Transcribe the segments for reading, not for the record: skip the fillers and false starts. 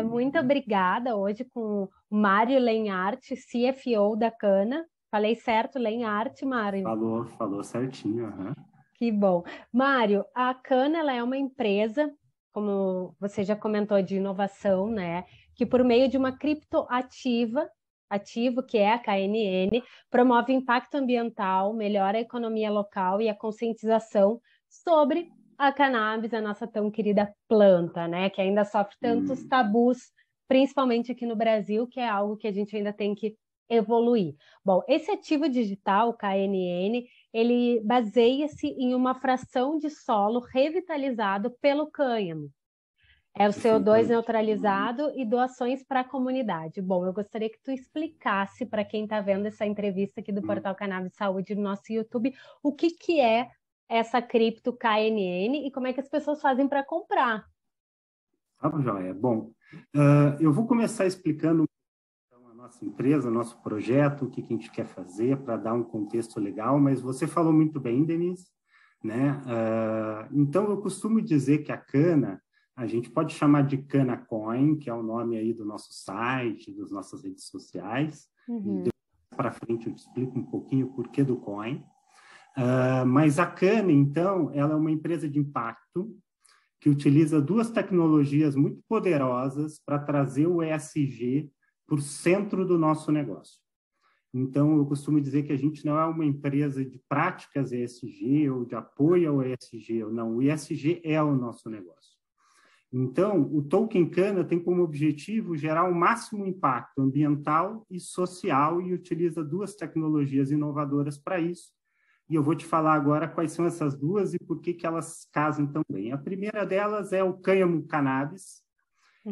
Muito obrigada hoje com o Mário Lenhart, CFO da Cana. Falei certo, Lenhart, Mário? Falou certinho. Uhum. Que bom. Mário, a Cana ela é uma empresa, como você já comentou, de inovação, né? Que por meio de uma ativo, que é a KNN, promove impacto ambiental, melhora a economia local e a conscientização sobre a cannabis, a nossa tão querida planta, né? Que ainda sofre tantos tabus, principalmente aqui no Brasil, que é algo que a gente ainda tem que evoluir. Bom, esse ativo digital, o KNN, ele baseia-se em uma fração de solo revitalizado pelo cânhamo. É o CO2 neutralizado e doações para a comunidade. Bom, eu gostaria que tu explicasse para quem está vendo essa entrevista aqui do Portal Cannabis Saúde no nosso YouTube, o que é essa cripto KNN e como é que as pessoas fazem para comprar. Joia. Bom, eu vou começar explicando então, a nossa empresa, nosso projeto, o que a gente quer fazer para dar um contexto legal, mas você falou muito bem, Denise, né? Então, eu costumo dizer que a Cana, a gente pode chamar de Cana Coin, que é o nome aí do nosso site, das nossas redes sociais. Depois, para frente, eu te explico um pouquinho o porquê do Coin. Mas a Cana, então, ela é uma empresa de impacto que utiliza duas tecnologias muito poderosas para trazer o ESG para o centro do nosso negócio. Então, eu costumo dizer que a gente não é uma empresa de práticas ESG ou de apoio ao ESG, não. O ESG é o nosso negócio. Então, o Token Cana tem como objetivo gerar o máximo impacto ambiental e social e utiliza duas tecnologias inovadoras para isso. E eu vou te falar agora quais são essas duas e por que elas casam tão bem. A primeira delas é o cânhamo cannabis.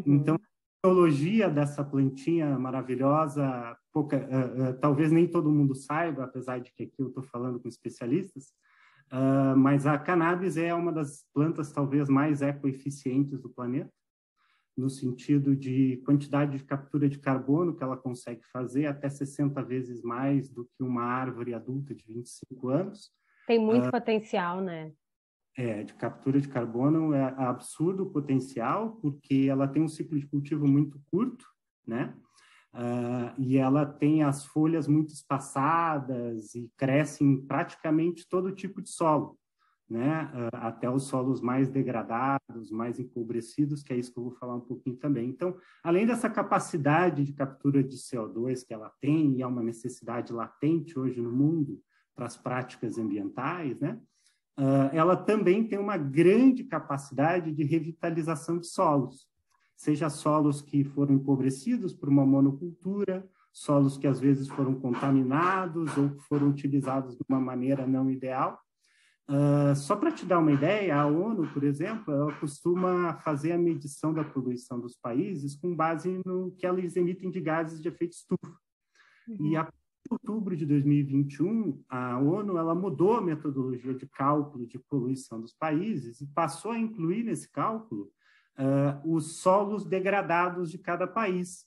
Então, a tecnologia dessa plantinha maravilhosa, talvez nem todo mundo saiba, apesar de que aqui eu estou falando com especialistas, mas a cannabis é uma das plantas talvez mais ecoeficientes do planeta, no sentido de quantidade de captura de carbono que ela consegue fazer, até 60 vezes mais do que uma árvore adulta de 25 anos. Tem muito potencial, né? De captura de carbono é absurdo o potencial, porque ela tem um ciclo de cultivo muito curto, né? E ela tem as folhas muito espaçadas e cresce em praticamente todo tipo de solo, né? Até os solos mais degradados, mais empobrecidos, que é isso que eu vou falar um pouquinho também. Então, além dessa capacidade de captura de CO2 que ela tem, e é uma necessidade latente hoje no mundo para as práticas ambientais, né? Ela também tem uma grande capacidade de revitalização de solos, seja solos que foram empobrecidos por uma monocultura, solos que às vezes foram contaminados ou que foram utilizados de uma maneira não ideal. Só para te dar uma ideia, a ONU, por exemplo, ela costuma fazer a medição da poluição dos países com base no que eles emitem de gases de efeito estufa. E a outubro de 2021, a ONU ela mudou a metodologia de cálculo de poluição dos países e passou a incluir nesse cálculo os solos degradados de cada país.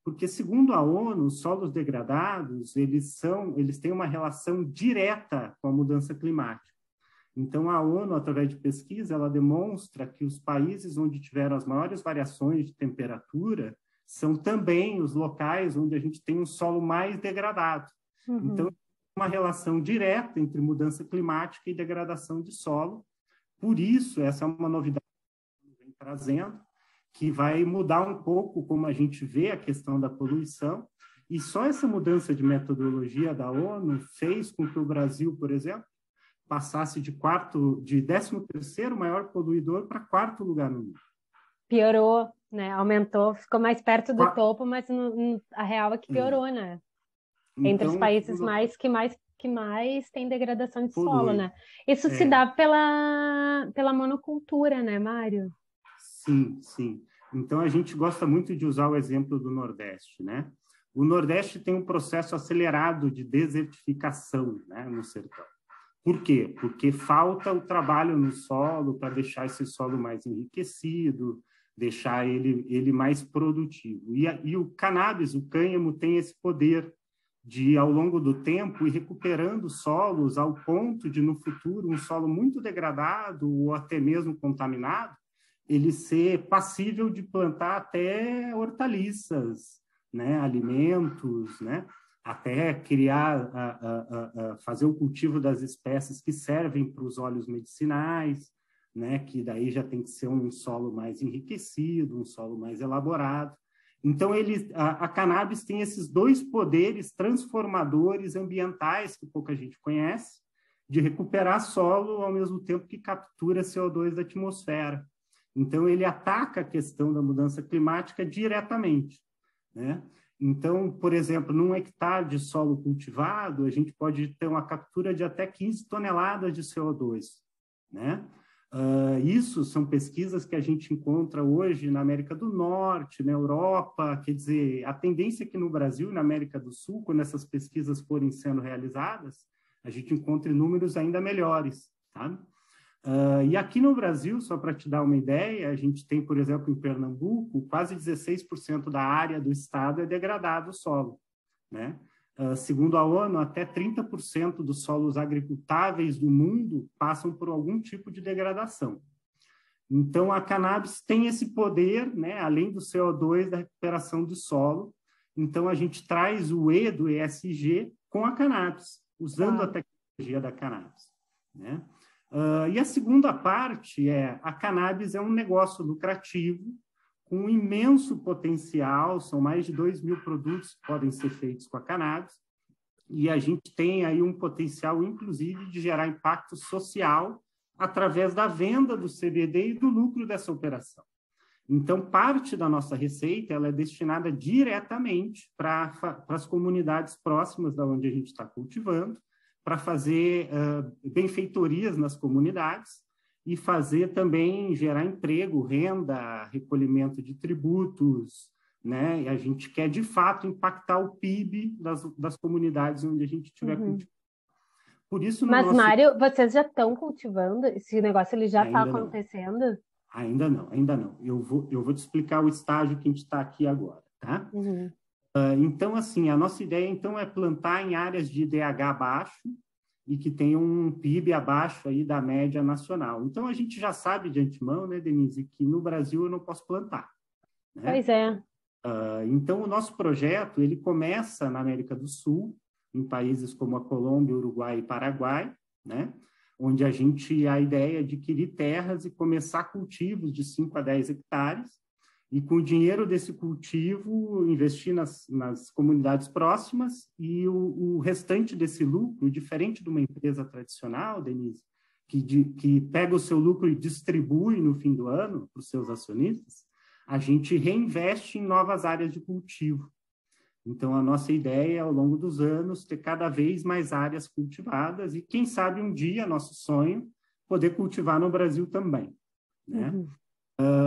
Porque, segundo a ONU, os solos degradados eles têm uma relação direta com a mudança climática. Então, a ONU, através de pesquisa, ela demonstra que os países onde tiveram as maiores variações de temperatura são também os locais onde a gente tem um solo mais degradado. Então, uma relação direta entre mudança climática e degradação de solo. Por isso, essa é uma novidade que vem trazendo, que vai mudar um pouco como a gente vê a questão da poluição. E só essa mudança de metodologia da ONU fez com que o Brasil, por exemplo, passasse de 13º maior poluidor para 4º lugar no mundo. Piorou, né? Aumentou, ficou mais perto do topo, mas a real é que piorou, né? Então, entre os países que mais tem degradação de polui. solo, né? Isso se dá pela monocultura, né, Mário? Sim. Então, a gente gosta muito de usar o exemplo do Nordeste, né? O Nordeste tem um processo acelerado de desertificação, né, no sertão. Por quê? Porque falta o trabalho no solo para deixar esse solo mais enriquecido, deixar ele mais produtivo. E o cannabis, o cânhamo, tem esse poder de, ao longo do tempo, ir recuperando solos ao ponto de, no futuro, um solo muito degradado ou até mesmo contaminado, ele ser passível de plantar até hortaliças, né, alimentos, né, até criar, fazer o cultivo das espécies que servem para os óleos medicinais, né, que daí já tem que ser um solo mais enriquecido, um solo mais elaborado. Então, a cannabis tem esses dois poderes transformadores ambientais que pouca gente conhece, de recuperar solo ao mesmo tempo que captura CO2 da atmosfera. Então, ele ataca a questão da mudança climática diretamente, né? Então, por exemplo, num hectare de solo cultivado, a gente pode ter uma captura de até 15 toneladas de CO2, né? Isso são pesquisas que a gente encontra hoje na América do Norte, na Europa, quer dizer, a tendência é que no Brasil e na América do Sul, quando essas pesquisas forem sendo realizadas, a gente encontre números ainda melhores, tá? E aqui no Brasil, só para te dar uma ideia, a gente tem, por exemplo, em Pernambuco, quase 16% da área do estado é degradado o solo, né? Segundo a ONU, até 30% dos solos agricultáveis do mundo passam por algum tipo de degradação. Então, a cannabis tem esse poder, né, além do CO2, da recuperação do solo. Então, a gente traz o E do ESG com a cannabis, usando a tecnologia da cannabis, né? E a segunda parte a cannabis é um negócio lucrativo, com um imenso potencial, são mais de 2.000 produtos que podem ser feitos com a cannabis, e a gente tem aí um potencial, inclusive, de gerar impacto social através da venda do CBD e do lucro dessa operação. Então, parte da nossa receita ela é destinada diretamente para as comunidades próximas da onde a gente está cultivando, para fazer benfeitorias nas comunidades, e fazer também, gerar emprego, renda, recolhimento de tributos, né? E a gente quer, de fato, impactar o PIB das comunidades onde a gente estiver cultivando. Por isso, Mas, Mário, vocês já estão cultivando? Esse negócio ele já está acontecendo? Ainda não. Eu vou te explicar o estágio que a gente está aqui agora, tá? Uhum. Então, assim, a nossa ideia, então, é plantar em áreas de IDH baixo, e que tem um PIB abaixo aí da média nacional. Então, a gente já sabe de antemão, né, Denise, que no Brasil eu não posso plantar, né? Pois é. Então, o nosso projeto, ele começa na América do Sul, em países como a Colômbia, Uruguai e Paraguai, né? Onde a ideia é adquirir terras e começar cultivos de 5 a 10 hectares, e com o dinheiro desse cultivo, investir nas comunidades próximas, e o restante desse lucro, diferente de uma empresa tradicional, Denise, que pega o seu lucro e distribui no fim do ano para os seus acionistas, a gente reinveste em novas áreas de cultivo. Então, a nossa ideia é, ao longo dos anos, ter cada vez mais áreas cultivadas, e quem sabe um dia, nosso sonho, poder cultivar no Brasil também, né? Uhum.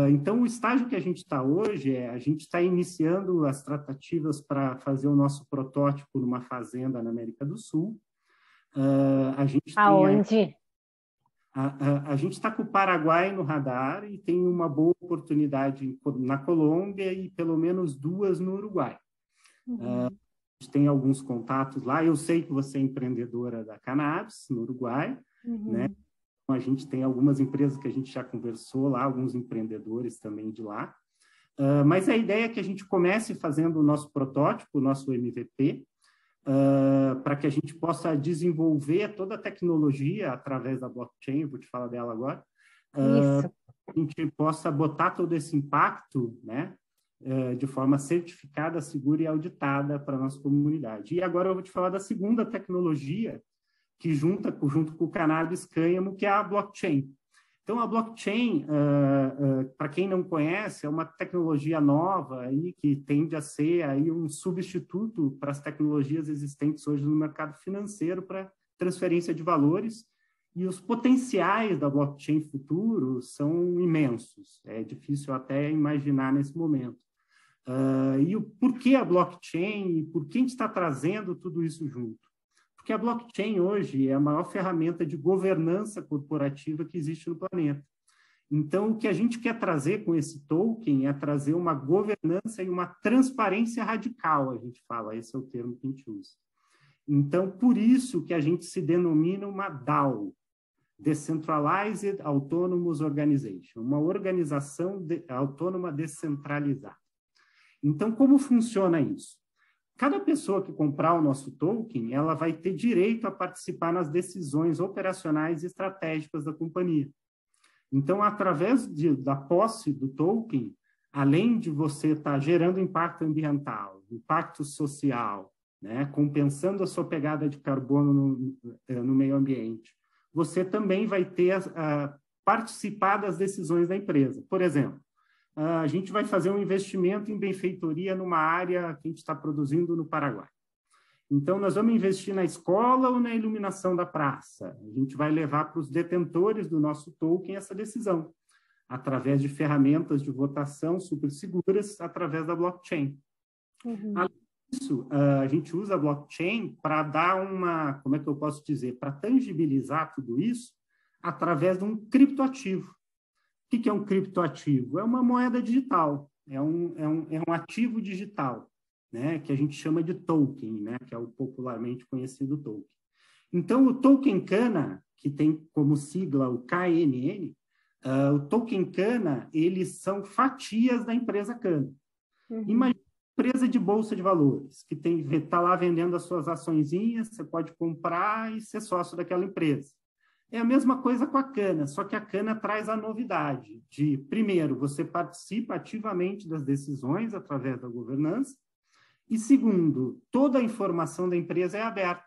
Então, o estágio que a gente está hoje a gente está iniciando as tratativas para fazer o nosso protótipo numa fazenda na América do Sul. Aonde? A gente está com o Paraguai no radar e tem uma boa oportunidade na Colômbia e pelo menos 2 no Uruguai. Uhum. A gente tem alguns contatos lá. Eu sei que você é empreendedora da cannabis no Uruguai, né? A gente tem algumas empresas que a gente já conversou lá, alguns empreendedores também de lá. Mas a ideia é que a gente comece fazendo o nosso protótipo, o nosso MVP, para que a gente possa desenvolver toda a tecnologia através da blockchain, eu vou te falar dela agora, a gente possa botar todo esse impacto, né, de forma certificada, segura e auditada para a nossa comunidade. E agora eu vou te falar da segunda tecnologia, que junto com o cannabis cânhamo, que é a blockchain. Então, a blockchain, para quem não conhece, é uma tecnologia nova aí, que tende a ser aí um substituto para as tecnologias existentes hoje no mercado financeiro para transferência de valores, e os potenciais da blockchain futuro são imensos. É difícil até imaginar nesse momento. E o porquê a blockchain, e por que a gente está trazendo tudo isso junto? Porque a blockchain hoje é a maior ferramenta de governança corporativa que existe no planeta. Então, o que a gente quer trazer com esse token é trazer uma governança e uma transparência radical, a gente fala, esse é o termo que a gente usa. Então, por isso que a gente se denomina uma DAO. Decentralized Autonomous Organization, uma organização autônoma descentralizada. Então, como funciona isso? Cada pessoa que comprar o nosso token, ela vai ter direito a participar nas decisões operacionais e estratégicas da companhia. Então, através da posse do token, além de você estar gerando impacto ambiental, impacto social, né, compensando a sua pegada de carbono no meio ambiente, você também vai ter participar das decisões da empresa. Por exemplo, a gente vai fazer um investimento em benfeitoria numa área que a gente está produzindo no Paraguai. Então, nós vamos investir na escola ou na iluminação da praça? A gente vai levar para os detentores do nosso token essa decisão, através de ferramentas de votação super seguras, através da blockchain. Além disso, a gente usa a blockchain para dar como é que eu posso dizer, para tangibilizar tudo isso através de um criptoativo. O que é um criptoativo? É uma moeda digital, é um ativo digital, né, que a gente chama de token, né, que é o popularmente conhecido token. Então, o token Cana, que tem como sigla o KNN, o token Cana, eles são fatias da empresa Cana. Imagina uma empresa de bolsa de valores, que está lá vendendo as suas açõezinhas, você pode comprar e ser sócio daquela empresa. É a mesma coisa com a Cana, só que a Cana traz a novidade de, primeiro, você participa ativamente das decisões através da governança, e segundo, toda a informação da empresa é aberta.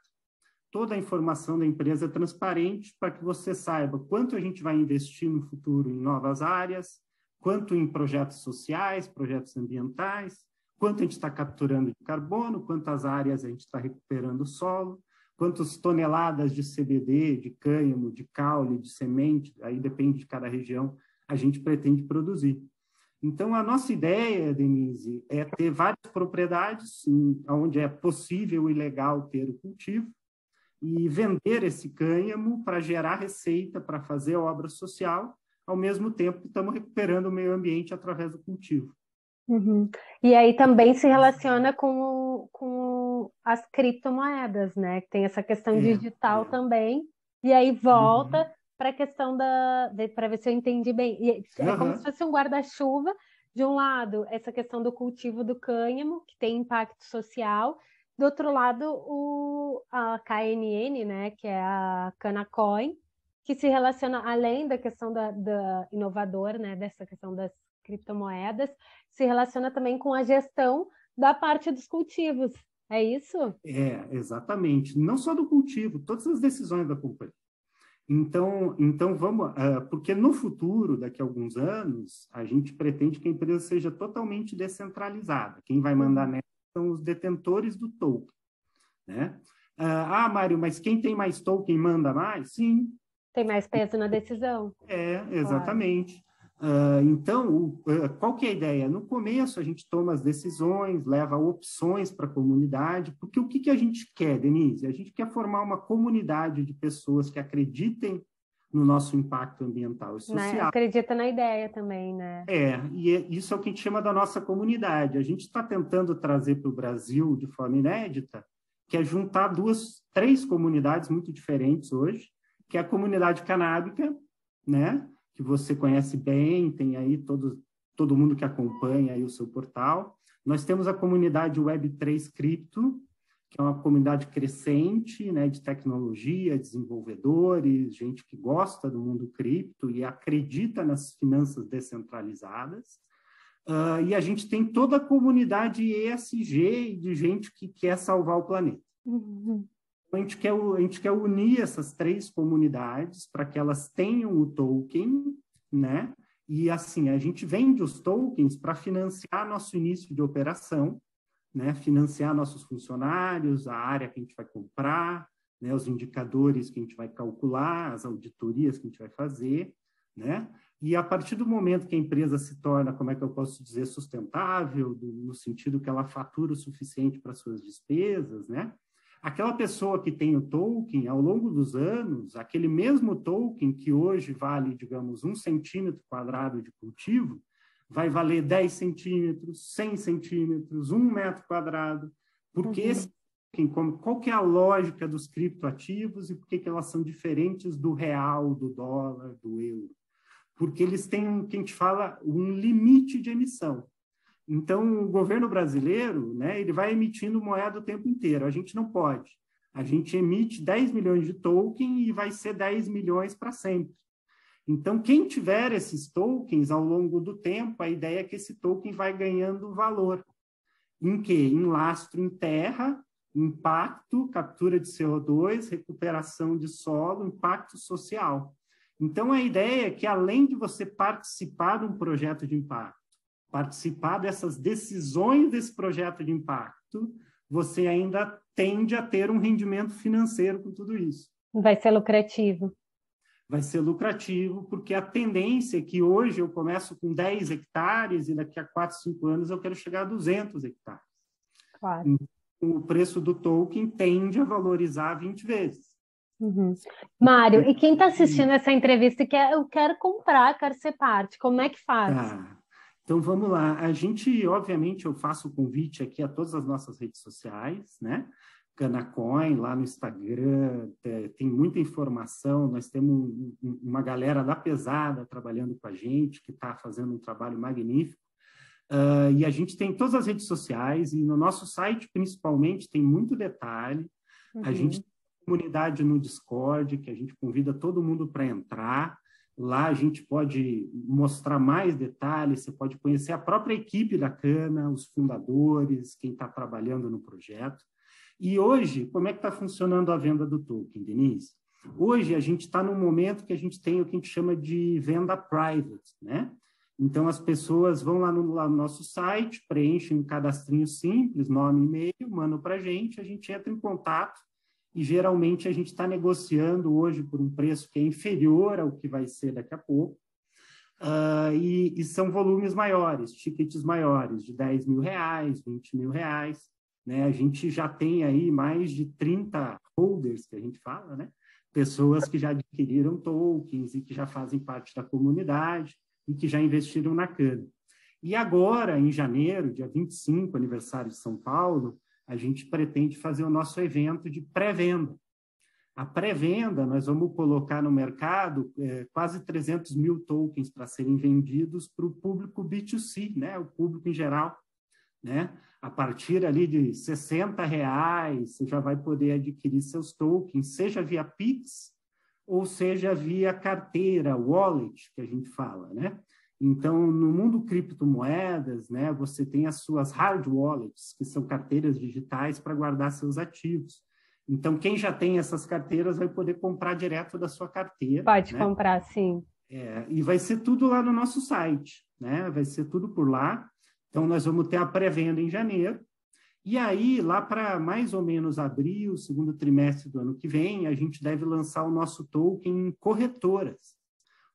Toda a informação da empresa é transparente para que você saiba quanto a gente vai investir no futuro em novas áreas, quanto em projetos sociais, projetos ambientais, quanto a gente está capturando de carbono, quantas áreas a gente está recuperando o solo, quantas toneladas de CBD, de cânhamo, de caule, de semente, aí depende de cada região, a gente pretende produzir. Então, a nossa ideia, Denise, é ter várias propriedades onde é possível e legal ter o cultivo e vender esse cânhamo para gerar receita, para fazer obra social, ao mesmo tempo que estamos recuperando o meio ambiente através do cultivo. E aí também se relaciona com as criptomoedas, né? Que tem essa questão digital também. E aí volta para a questão para ver se eu entendi bem. E é como se fosse um guarda-chuva. De um lado, essa questão do cultivo do cânhamo, que tem impacto social. Do outro lado, a KNN, né? Que é a Canacoin, que se relaciona, além da questão da inovadora, né? Dessa questão das criptomoedas, se relaciona também com a gestão da parte dos cultivos. É isso? É, exatamente. Não só do cultivo, todas as decisões da companhia. Então vamos, porque no futuro, daqui a alguns anos, a gente pretende que a empresa seja totalmente descentralizada. Quem vai mandar nela são os detentores do token, né? Mário, mas quem tem mais token manda mais? Sim. Tem mais peso na decisão. Exatamente. Claro. Então, qual que é a ideia? No começo, a gente toma as decisões, leva opções para a comunidade, porque o que a gente quer, Denise? A gente quer formar uma comunidade de pessoas que acreditem no nosso impacto ambiental e social. Né? Acredita na ideia também, né? Isso é o que a gente chama da nossa comunidade. A gente está tentando trazer para o Brasil, de forma inédita, que é juntar três comunidades muito diferentes hoje, que é a comunidade canábica, né? Que você conhece bem, tem aí todo mundo que acompanha aí o seu portal. Nós temos a comunidade Web3 Cripto, que é uma comunidade crescente, né, de tecnologia, desenvolvedores, gente que gosta do mundo cripto e acredita nas finanças descentralizadas. E a gente tem toda a comunidade ESG de gente que quer salvar o planeta. A gente quer unir essas três comunidades para que elas tenham o token, né? E assim, a gente vende os tokens para financiar nosso início de operação, né? Financiar nossos funcionários, a área que a gente vai comprar, né? Os indicadores que a gente vai calcular, as auditorias que a gente vai fazer, né? E a partir do momento que a empresa se torna, como é que eu posso dizer, sustentável, no sentido que ela fatura o suficiente para suas despesas, né? Aquela pessoa que tem o token, ao longo dos anos, aquele mesmo token que hoje vale, digamos, 1 centímetro quadrado de cultivo, vai valer 10 centímetros, 100 centímetros, 1 metro quadrado, porque esse qual que é a lógica dos criptoativos e por que elas são diferentes do real, do dólar, do euro. Porque eles têm, que a gente fala, um limite de emissão. Então, o governo brasileiro, né, ele vai emitindo moeda o tempo inteiro. A gente não pode. A gente emite 10 milhões de token e vai ser 10 milhões para sempre. Então, quem tiver esses tokens ao longo do tempo, a ideia é que esse token vai ganhando valor. Em quê? Em lastro em terra, impacto, captura de CO2, recuperação de solo, impacto social. Então, a ideia é que, além de você participar de um projeto de impacto, participar dessas decisões desse projeto de impacto, você ainda tende a ter um rendimento financeiro com tudo isso. Vai ser lucrativo. Vai ser lucrativo, porque a tendência é que hoje eu começo com 10 hectares e daqui a 4, 5 anos eu quero chegar a 200 hectares. Claro. Então, o preço do token tende a valorizar 20 vezes. Uhum. Mário, e quem está assistindo essa entrevista e quer, eu quero comprar, quero ser parte, como é que faz? Tá. Então, vamos lá. A gente, obviamente, eu faço o convite aqui a todas as nossas redes sociais, né? Canacoin, lá no Instagram, tem muita informação. Nós temos uma galera da pesada trabalhando com a gente, que está fazendo um trabalho magnífico. E a gente tem todas as redes sociais, e no nosso site, principalmente, tem muito detalhe. Uhum. A gente tem uma comunidade no Discord, que a gente convida todo mundo para entrar. Lá a gente pode mostrar mais detalhes, você pode conhecer a própria equipe da Cana, os fundadores, quem está trabalhando no projeto. E hoje, como é que está funcionando a venda do token, Denise? Hoje a gente está num momento que a gente tem o que a gente chama de venda private, né? Então as pessoas vão lá no nosso site, preenchem um cadastrinho simples, nome e e-mail, mandam para a gente entra em contato e geralmente a gente está negociando hoje por um preço que é inferior ao que vai ser daqui a pouco. E são volumes maiores, tickets maiores, de R$10 mil, R$20 mil. Né? A gente já tem aí mais de 30 holders, que a gente fala, né? Pessoas que já adquiriram tokens e que já fazem parte da comunidade e que já investiram na Cana. E agora, em janeiro, dia 25, aniversário de São Paulo, a gente pretende fazer o nosso evento de pré-venda. A pré-venda, nós vamos colocar no mercado quase 300 mil tokens para serem vendidos para o público B2C, né? O público em geral. Né? A partir ali de R$60, você já vai poder adquirir seus tokens, seja via Pix ou seja via carteira, wallet, que a gente fala, né? Então, no mundo criptomoedas, né, você tem as suas hard wallets, que são carteiras digitais para guardar seus ativos. Então, quem já tem essas carteiras vai poder comprar direto da sua carteira. Pode, né? comprar, sim. E vai ser tudo lá no nosso site, né? Vai ser tudo por lá. Então, nós vamos ter a pré-venda em janeiro. E aí, lá para mais ou menos abril, segundo trimestre do ano que vem, a gente deve lançar o nosso token em corretoras,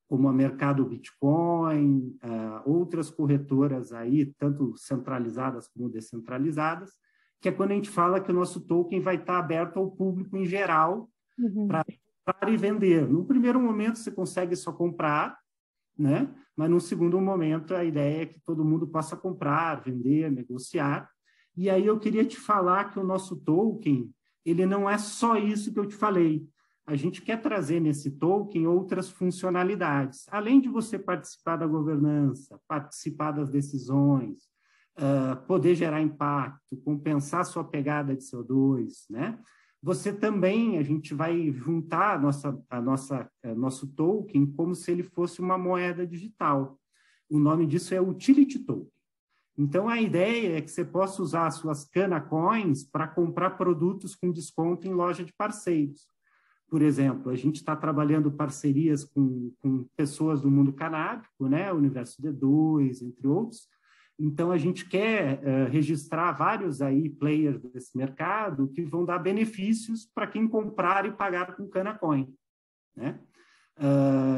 como a Mercado Bitcoin, outras corretoras aí, tanto centralizadas como descentralizadas, que é quando a gente fala que o nosso token vai estar aberto ao público em geral para comprar e vender. No primeiro momento, você consegue só comprar, né? Mas no segundo momento, a ideia é que todo mundo possa comprar, vender, negociar. E aí eu queria te falar que o nosso token, ele não é só isso que eu te falei. A gente quer trazer nesse token outras funcionalidades. Além de você participar da governança, participar das decisões, poder gerar impacto, compensar sua pegada de CO2, né? Você também, a gente vai juntar nosso token como se ele fosse uma moeda digital. O nome disso é Utility Token. Então, a ideia é que você possa usar as suas Cana Coins para comprar produtos com desconto em loja de parceiros. Por exemplo, a gente está trabalhando parcerias com pessoas do mundo canábico, né? Universo D2, entre outros. Então, a gente quer registrar vários aí players desse mercado que vão dar benefícios para quem comprar e pagar com Cana Coin, né?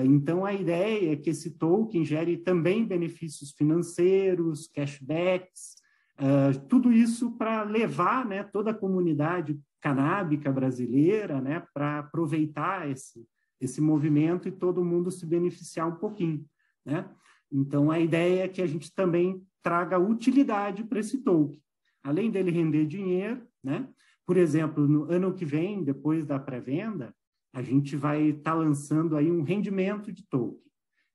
Então, a ideia é que esse token gere também benefícios financeiros, cashbacks, tudo isso para levar, né, toda a comunidade canábica brasileira, né, para aproveitar esse movimento e todo mundo se beneficiar um pouquinho, né? Então, a ideia é que a gente também traga utilidade para esse token. Além dele render dinheiro, né, Por exemplo, no ano que vem, depois da pré-venda, a gente vai estar lançando aí um rendimento de token.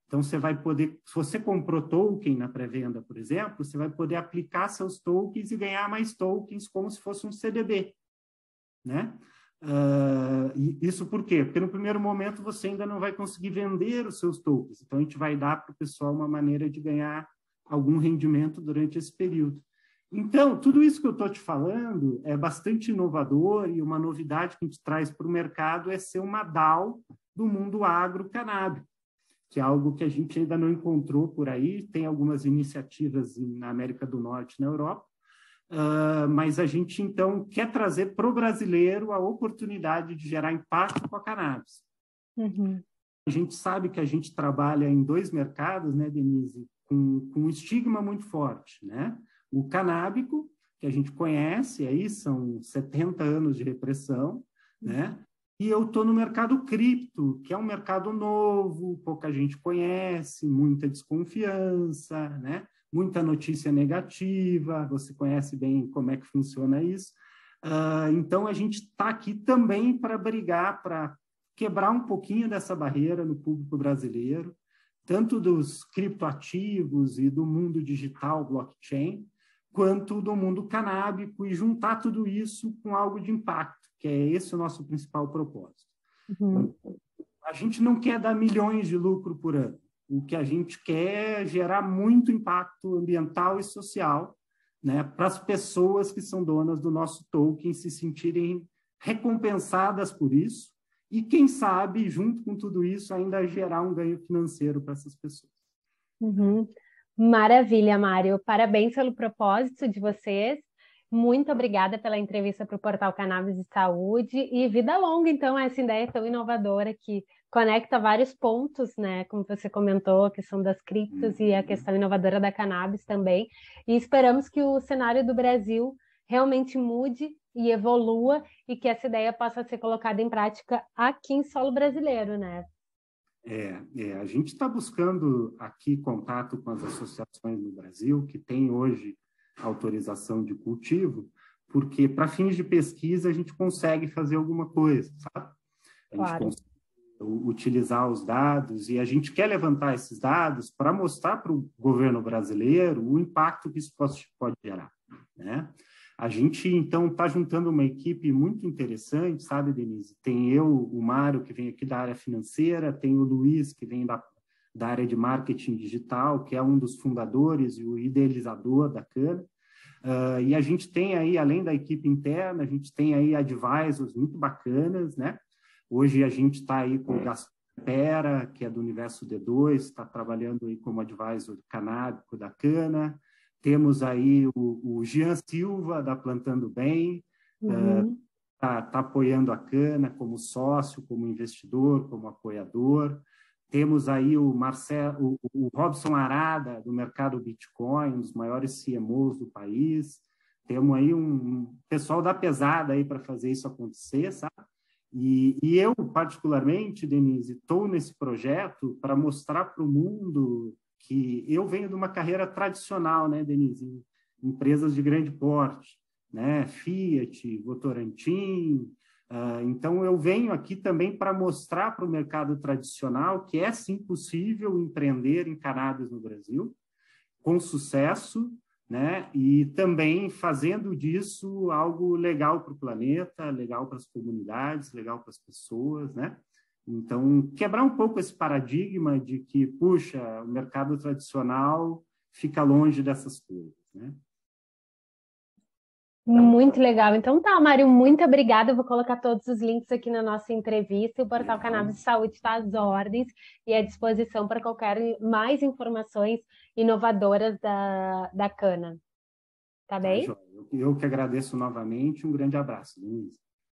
Então, você vai poder, se você comprou token na pré-venda, por exemplo, você vai poder aplicar seus tokens e ganhar mais tokens como se fosse um CDB, né? Isso por quê? Porque no primeiro momento você ainda não vai conseguir vender os seus tokens. Então, a gente vai dar para o pessoal uma maneira de ganhar algum rendimento durante esse período. Então, tudo isso que eu estou te falando é bastante inovador e uma novidade que a gente traz para o mercado é ser uma DAO do mundo agro-canábico, que é algo que a gente ainda não encontrou por aí. Tem algumas iniciativas na América do Norte e na Europa, mas a gente, então, quer trazer para o brasileiro a oportunidade de gerar impacto com a cannabis. Uhum. A gente sabe que a gente trabalha em dois mercados, né, Denise, com um estigma muito forte, né? O canábico, que a gente conhece, aí são 70 anos de repressão, né? E eu estou no mercado cripto, que é um mercado novo, pouca gente conhece, muita desconfiança, né? Muita notícia negativa, você conhece bem como é que funciona isso. Então, a gente está aqui também para brigar, para quebrar um pouquinho dessa barreira no público brasileiro, tanto dos criptoativos e do mundo digital, blockchain, quanto do mundo canábico, e juntar tudo isso com algo de impacto, que é esse o nosso principal propósito. Uhum. A gente não quer dar milhões de lucro por ano. O que a gente quer é gerar muito impacto ambiental e social, né, para as pessoas que são donas do nosso token se sentirem recompensadas por isso e, quem sabe, junto com tudo isso, ainda gerar um ganho financeiro para essas pessoas. Uhum. Maravilha, Mário. Parabéns pelo propósito de vocês. Muito obrigada pela entrevista para o Portal Cannabis e Saúde. E vida longa, então, essa ideia tão inovadora que conecta vários pontos, né? Como você comentou, a questão das criptos e a questão inovadora da cannabis também. E esperamos que o cenário do Brasil realmente mude e evolua e que essa ideia possa ser colocada em prática aqui em solo brasileiro, né? A gente está buscando aqui contato com as associações no Brasil que têm hoje autorização de cultivo, porque para fins de pesquisa a gente consegue fazer alguma coisa, sabe? A gente consegue utilizar os dados e a gente quer levantar esses dados para mostrar para o governo brasileiro o impacto que isso pode gerar, né? A gente, então, está juntando uma equipe muito interessante, sabe, Denise? Tem eu, o Mário, que vem aqui da área financeira, tem o Luiz, que vem da área de marketing digital, que é um dos fundadores e o idealizador da Cana. E a gente tem aí, além da equipe interna, a gente tem aí advisors muito bacanas, né? Hoje a gente está aí com o Gaspar Pera, que é do Universo D2, está trabalhando aí como advisor canábico da Cana. Temos aí o Jean Silva, da Plantando Bem, está apoiando a Cana como sócio, como investidor, como apoiador. Temos aí o Robson Arada, do mercado Bitcoin, um dos maiores CMOs do país. Temos aí um pessoal da pesada aí para fazer isso acontecer, sabe? E eu, particularmente, Denise, estou nesse projeto para mostrar para o mundo que eu venho de uma carreira tradicional, né, Denise? Empresas de grande porte, né? Fiat, Votorantim. Então, eu venho aqui também para mostrar para o mercado tradicional que é, sim, possível empreender em cannabis no Brasil, com sucesso, né? E também fazendo disso algo legal para o planeta, legal para as comunidades, legal para as pessoas, né? Então, quebrar um pouco esse paradigma de que, puxa, o mercado tradicional fica longe dessas coisas, né? Muito legal. Então tá, Mário, muito obrigada. Eu vou colocar todos os links aqui na nossa entrevista. O Portal Cannabis de Saúde está às ordens e à disposição para qualquer mais informações inovadoras da Cana. Tá bem? Eu que agradeço novamente. Um grande abraço, Denise.